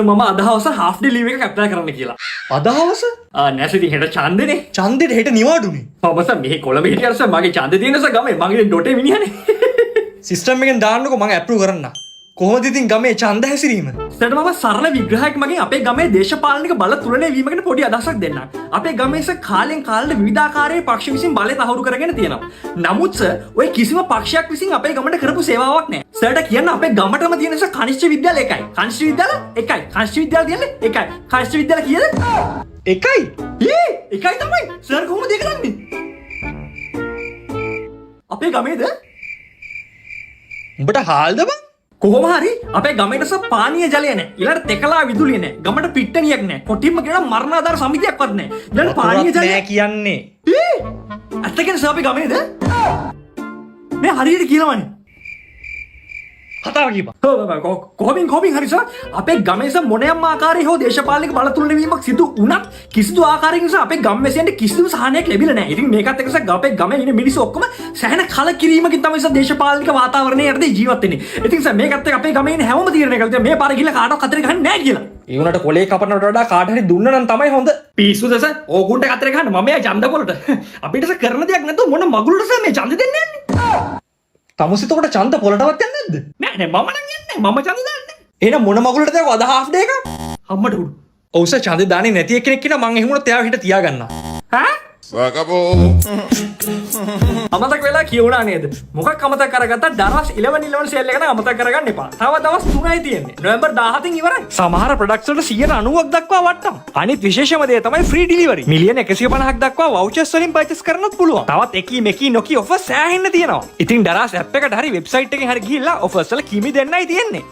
මම අදහවස half day leave එක apply කරන්න කියලා. අදහවස? නැසෙදි හෙට ඡන්දනේ. ඡන්දෙට හෙට නිවාඩුනේ. මම මෙහි කොළඹ හිටියරස මගේ ඡන්ද තියෙනස ගමේ මගේ ඩොටේ මිනිහනේ. සිස්ටම් එකෙන් දාන්නකො මම ඇප්‍රූව් කරන්න. කොහොමද ඉතින් ගමේ ඡන්ද හැසිරීම? සර් මම සරල විග්‍රහයක් මගේ අපේ ගමේ දේශපාලනික බල තුලනය වීම ගැන පොඩි අදහසක් දෙන්නම්. අපේ ගමේ කාලෙන් කාලට විවිධාකාරයේ පක්ෂ විසින් බලය තහවුරු කරගෙන තියෙනවා. නමුත් ඔය කිසිම පක්ෂයක් විසින් අපේ ගමට කරපු සේවාවක් නැහැ. සර්ට කියන්න අපේ ගමටම තියෙන කනිෂ්ඨ විද්‍යාල එකයි. කනිෂ්ඨ විද්‍යාල එකයි. කනිෂ්ඨ විද්‍යාල කියන්නේ එකයි. කනිෂ්ඨ විද්‍යාල කීයද? එකයි. එකයි තමයි. සර් කොහොමද ඒක කරන්නේ? අපේ ගමේද? උඹට හාල්ද බං? කොහොම හරි අපේ ගමේට පානීය ජලය නැහැ. ඊළඟට තෙකලා විදුලිය නැහැ. ගමට පිට්ටනියක් නැහැ. කොටින්ම කියන මරණාධාර සමිතියක්වත් නැහැ. ඊළඟට පානීය ජලය නැහැ කියන්නේ. ඇත්ත කියන්නේ අපේ ගමේද? මේ හරියට කියනවනේ. කතාව කියපන්. කොහොමින් හරි සර් අපේ ගමේ මොනෑම ආකාරයේ හෝ දේශපාලනික බල තුලන වීමක් සිදු වුණත් කිසිදු ආකාරයකින් අපේ ගම්වැසියන්ට කිසිදු සහනයක් ලැබිලා නැහැ. ඉතින් මේකත් එක්ක සර් අපේ ගමේ ඉන්න මිනිස්සු ඔක්කොම සෑහෙන කලකිරීමකින් තමයි සර් දේශපාලනික වාතාවරණය යටතේ ජීවත් වෙන්නේ. ඉතින් සර් මේකත් එක්ක අපේ ගමේ ඉන්න හැමෝම තීරණය කළා මේ පාර ගිහලා කාටවත් කතරේ ගහන්නේ නැහැ කියලා. ඒ උනට කොලේ කපනවට වඩා කාට හරි දුන්න නම් තමයි හොඳ. පිස්සුද සර්? ඕගුන්ට කතරේ ගහන්න මම එයා ඡන්ද වලට. අපිට සර් කරන දෙයක් නැතුව මොන මගුලට සර් මේ ඡන්ද දෙන්නේ යන්නේ? තමුසිතකොට ඡන්ද පොලටවත් යන්නේ නැද්ද? නෑ මම නම් යන්නේ. මම ඡන්ද දාන්නේ. එහෙනම් මොන මගුලටද අද half day එක? අම්මට උඩු. ඔව් සර් ඡන්ද දාන්නේ නැති එක්කෙනෙක් ඉන්නා මං එහෙම උනත් එයාව හිට තියාගන්නවා. ඈ? අමතක වෙලා කියුණා නේද? මොකක් අමතක කරගත්තා දවස් 11 සේල් එක නම් අමතක කරගන්න එපා. තව දවස් 3යි තියෙන්නේ. නොවැම්බර් 17න් ඉවරයි. සමහර ප්‍රොඩක්ට්ස් වලට 90ක් දක්වා වට්ටම්. අනිත් විශේෂම දේ තමයි ෆ්‍රී ඩිලිවරි. මිලියන 150ක් දක්වා වවුචර්ස් වලින් පර්චේස් කරන්නත් පුළුවන්. තවත් එකී මෙකී නොකී ඔෆර් සෑහෙන්න තියෙනවා. ඉතින් ඩරාස් ඇප් එකට හරි වෙබ්සයිට් එකෙන් හරි ගිහිල්ලා ඔෆර්ස් වල කිමි දෙන්නයි තියෙන්නේ.